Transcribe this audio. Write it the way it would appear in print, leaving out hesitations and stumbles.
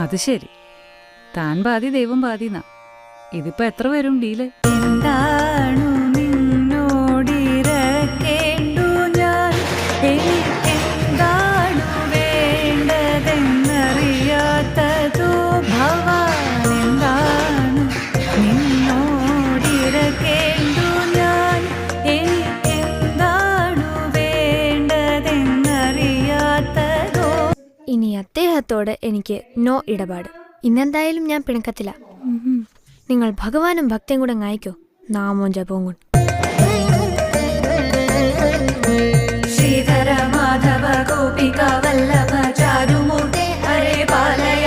അത് ശരി, താൻ പാതി ദൈവം പാതിന്നാ. ഇതിപ്പോ എത്ര വരും ഡീല്? എന്താണു നിന്നോടിരക്കേണ്ടു ഞാൻ, എനിക്കെന്താണു വേണ്ടതെന്നറിയാത്തതോ ഭവാൻ. എന്താണു നിന്നോടിരക്കേണ്ടു ഞാൻ, എനിക്കെന്താണു വേണ്ടതെന്നറിയാത്തതോ. ഇനി അദ്ദേഹത്തോട് എനിക്ക് നോ ഇടപാട്. ഇന്നെന്തായാലും ഞാൻ പിണക്കത്തില്ല. നിങ്ങൾ ഭഗവാനും ഭക്തിയും കൂടെ അയക്കോ, നാമവും ജപവും കൊണ്ട്. ശ്രീധര മാധവ ഗോപിക വല്ലഭ ചാരുമൂർത്തി ഹരേ പാലയ